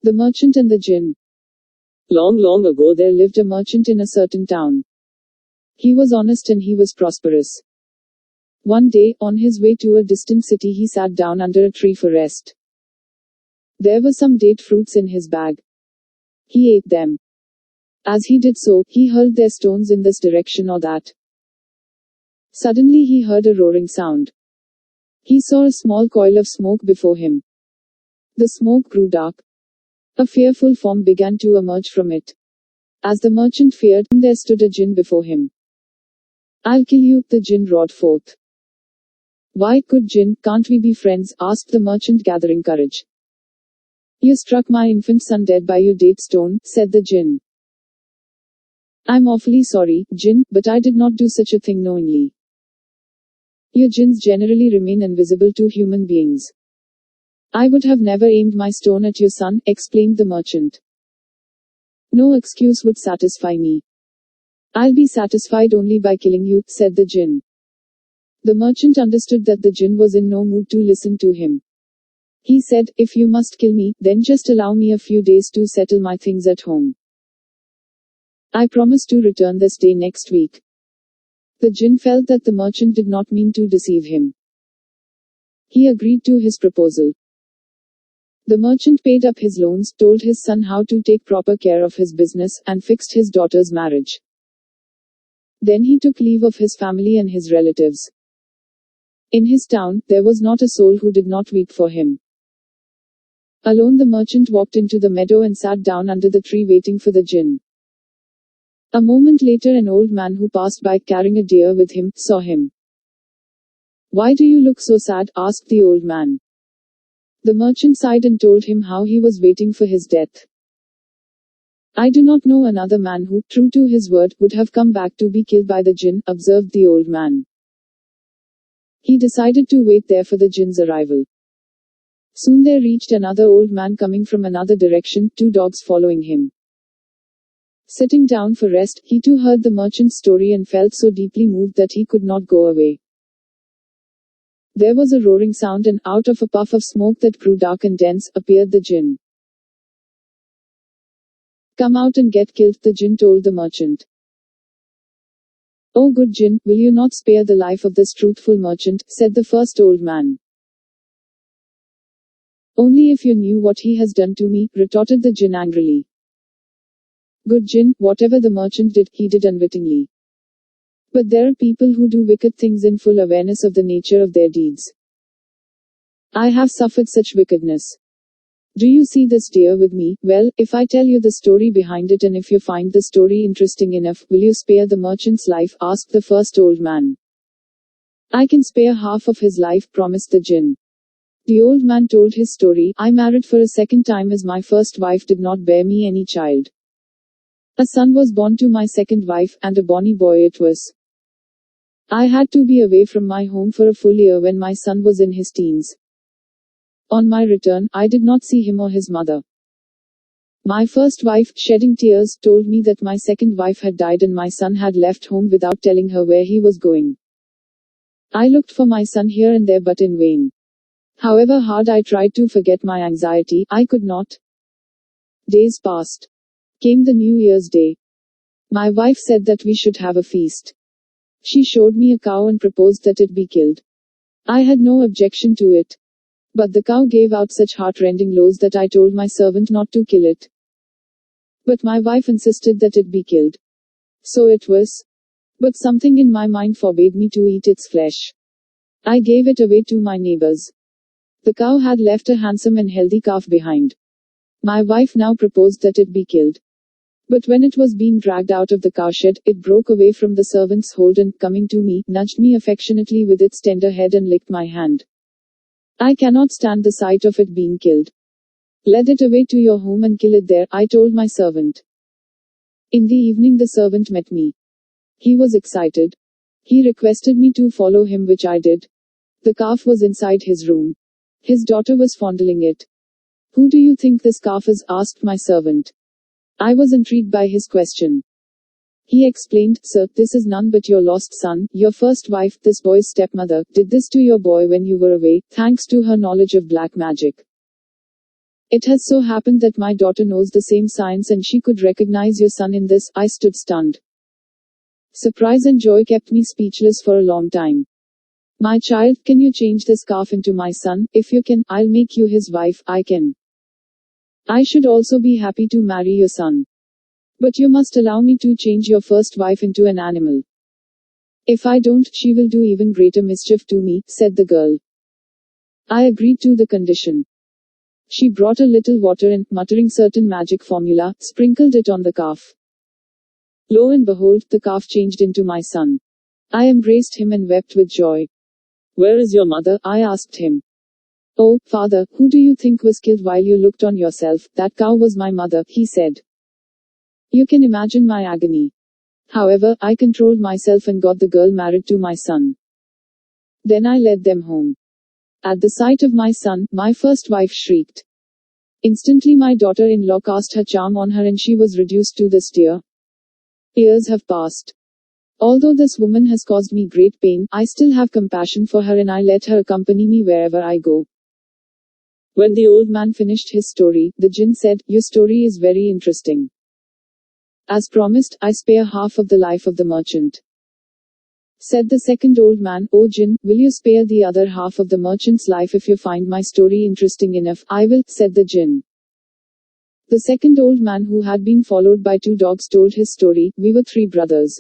The Merchant and the Jinn. Long, long ago there lived a merchant in a certain town. He was honest and he was prosperous. One day, on his way to a distant city, he sat down under a tree for rest. There were some date fruits in his bag. He ate them. As he did so, he hurled their stones in this direction or that. Suddenly he heard a roaring sound. He saw a small coil of smoke before him. The smoke grew dark. A fearful form began to emerge from it. As the merchant feared, there stood a jinn before him. "I'll kill you," the jinn roared forth. "Why, good jinn, can't we be friends?" asked the merchant, gathering courage. "You struck my infant son dead by your date stone," said the jinn. "I'm awfully sorry, jinn, but I did not do such a thing knowingly. Your jinns generally remain invisible to human beings. I would have never aimed my stone at your son," explained the merchant. "No excuse would satisfy me. I'll be satisfied only by killing you," said the jinn. The merchant understood that the jinn was in no mood to listen to him. He said, "If you must kill me, then just allow me a few days to settle my things at home. I promise to return this day next week." The jinn felt that the merchant did not mean to deceive him. He agreed to his proposal. The merchant paid up his loans, told his son how to take proper care of his business, and fixed his daughter's marriage. Then he took leave of his family and his relatives. In his town, there was not a soul who did not weep for him. Alone the merchant walked into the meadow and sat down under the tree waiting for the jinn. A moment later an old man who passed by, carrying a deer with him, saw him. "Why do you look so sad?" asked the old man. The merchant sighed and told him how he was waiting for his death. "I do not know another man who, true to his word, would have come back to be killed by the jinn," observed the old man. He decided to wait there for the jinn's arrival. Soon they reached another old man coming from another direction, 2 dogs following him. Sitting down for rest, he too heard the merchant's story and felt so deeply moved that he could not go away. There was a roaring sound, and out of a puff of smoke that grew dark and dense, appeared the jinn. "Come out and get killed," the jinn told the merchant. "Oh good jinn, will you not spare the life of this truthful merchant?" said the first old man. "Only if you knew what he has done to me," retorted the jinn angrily. "Good jinn, whatever the merchant did, he did unwittingly. But there are people who do wicked things in full awareness of the nature of their deeds. I have suffered such wickedness. Do you see this deer with me? Well, if I tell you the story behind it and if you find the story interesting enough, will you spare the merchant's life?" asked the first old man. "I can spare half of his life," promised the jinn. The old man told his story. "I married for a second time as my first wife did not bear me any child. A son was born to my second wife, and a bonny boy it was. I had to be away from my home for a full year when my son was in his teens. On my return, I did not see him or his mother. My first wife, shedding tears, told me that my second wife had died and my son had left home without telling her where he was going. I looked for my son here and there but in vain. However hard I tried to forget my anxiety, I could not. Days passed. Came the New Year's Day. My wife said that we should have a feast. She showed me a cow and proposed that it be killed. I had no objection to it. But the cow gave out such heart-rending lows that I told my servant not to kill it. But my wife insisted that it be killed. So it was. But something in my mind forbade me to eat its flesh. I gave it away to my neighbors. The cow had left a handsome and healthy calf behind. My wife now proposed that it be killed. But when it was being dragged out of the cowshed, it broke away from the servant's hold and, coming to me, nudged me affectionately with its tender head and licked my hand. I cannot stand the sight of it being killed. Lead it away to your home and kill it there, I told my servant. In the evening the servant met me. He was excited. He requested me to follow him, which I did. The calf was inside his room. His daughter was fondling it. "Who do you think this calf is?" asked my servant. I was intrigued by his question. He explained, "Sir, this is none but your lost son. Your first wife, this boy's stepmother, did this to your boy when you were away, thanks to her knowledge of black magic. It has so happened that my daughter knows the same science and she could recognize your son in this. I stood stunned. Surprise and joy kept me speechless for a long time. My child, can you change the scarf into my son? If you can, I'll make you his wife. I can. I should also be happy to marry your son. But you must allow me to change your first wife into an animal. If I don't, she will do even greater mischief to me, said the girl. I agreed to the condition. She brought a little water and, muttering certain magic formula, sprinkled it on the calf. Lo and behold, the calf changed into my son. I embraced him and wept with joy. Where is your mother? I asked him. Oh, father, who do you think was killed while you looked on yourself? That cow was my mother, he said. You can imagine my agony. However, I controlled myself and got the girl married to my son. Then I led them home. At the sight of my son, my first wife shrieked. Instantly my daughter-in-law cast her charm on her and she was reduced to the steer. Years have passed. Although this woman has caused me great pain, I still have compassion for her and I let her accompany me wherever I go. When the old man finished his story, the Jinn said, Your story is very interesting. As promised, I spare half of the life of the merchant. Said the second old man, O Jinn, will you spare the other half of the merchant's life if you find my story interesting enough? I will, said the Jinn. The second old man, who had been followed by 2 dogs, told his story. We were 3 brothers.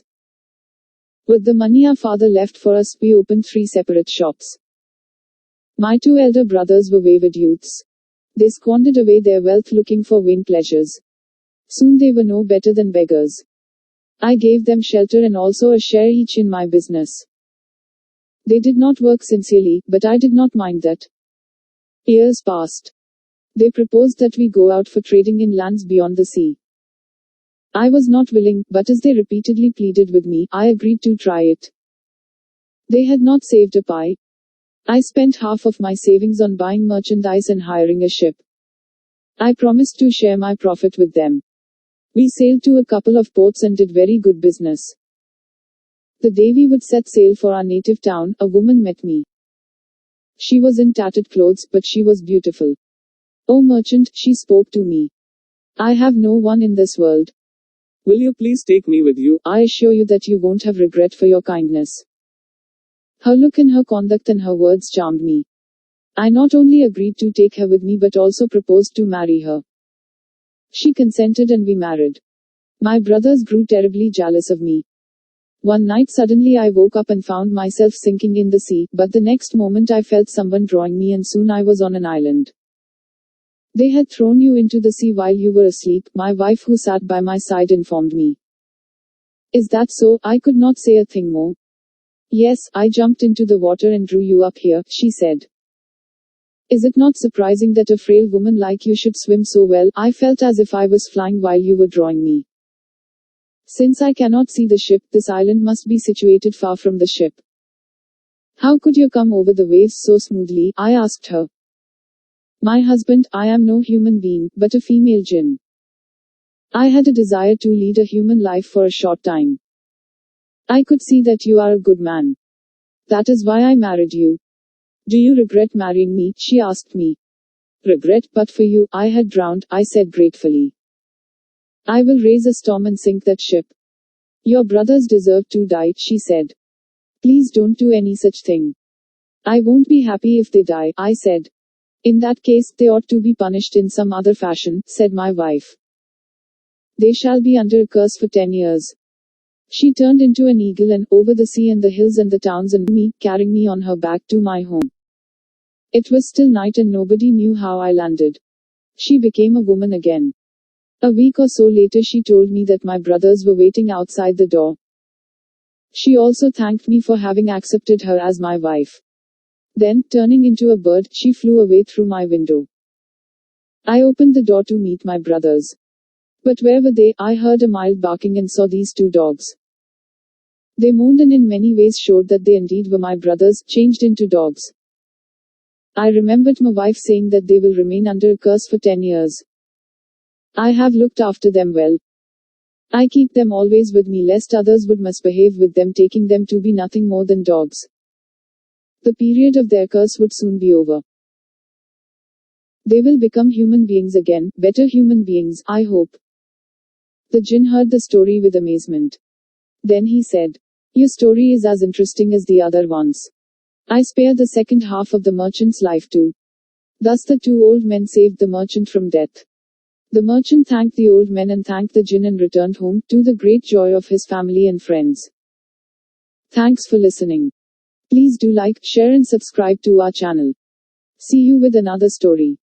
With the money our father left for us, we opened 3 separate shops. My 2 elder brothers were wayward youths. They squandered away their wealth looking for vain pleasures. Soon they were no better than beggars. I gave them shelter and also a share each in my business. They did not work sincerely, but I did not mind that. Years passed. They proposed that we go out for trading in lands beyond the sea. I was not willing, but as they repeatedly pleaded with me, I agreed to try it. They had not saved a pie. I spent half of my savings on buying merchandise and hiring a ship. I promised to share my profit with them. We sailed to a couple of ports and did very good business. The day we would set sail for our native town, a woman met me. She was in tattered clothes, but she was beautiful. Oh merchant, she spoke to me. I have no one in this world. Will you please take me with you? I assure you that you won't have regret for your kindness. Her look and her conduct and her words charmed me. I not only agreed to take her with me but also proposed to marry her. She consented and we married. My brothers grew terribly jealous of me. One night suddenly I woke up and found myself sinking in the sea, but the next moment I felt someone drawing me and soon I was on an island. They had thrown you into the sea while you were asleep, my wife who sat by my side informed me. Is that so? I could not say a thing more. Yes, I jumped into the water and drew you up here, she said. Is it not surprising that a frail woman like you should swim so well? I felt as if I was flying while you were drawing me. Since I cannot see the ship, this island must be situated far from the ship. How could you come over the waves so smoothly? I asked her. My husband, I am no human being, but a female jinn. I had a desire to lead a human life for a short time. I could see that you are a good man. That is why I married you. Do you regret marrying me? She asked me. Regret, but for you, I had drowned, I said gratefully. I will raise a storm and sink that ship. Your brothers deserve to die, she said. Please don't do any such thing. I won't be happy if they die, I said. In that case, they ought to be punished in some other fashion, said my wife. They shall be under a curse for 10 years. She turned into an eagle and, over the sea and the hills and the towns and me, carrying me on her back to my home. It was still night and nobody knew how I landed. She became a woman again. A week or so later she told me that my brothers were waiting outside the door. She also thanked me for having accepted her as my wife. Then, turning into a bird, she flew away through my window. I opened the door to meet my brothers. But where were they? I heard a mild barking and saw these 2 dogs. They moaned and in many ways showed that they indeed were my brothers, changed into dogs. I remembered my wife saying that they will remain under a curse for 10 years. I have looked after them well. I keep them always with me lest others would misbehave with them, taking them to be nothing more than dogs. The period of their curse would soon be over. They will become human beings again, better human beings, I hope. The Jinn heard the story with amazement. Then he said, "Your story is as interesting as the other ones. I spare the second half of the merchant's life too." Thus the two old men saved the merchant from death. The merchant thanked the old men and thanked the Jinn and returned home, to the great joy of his family and friends. Thanks for listening. Please do like, share and subscribe to our channel. See you with another story.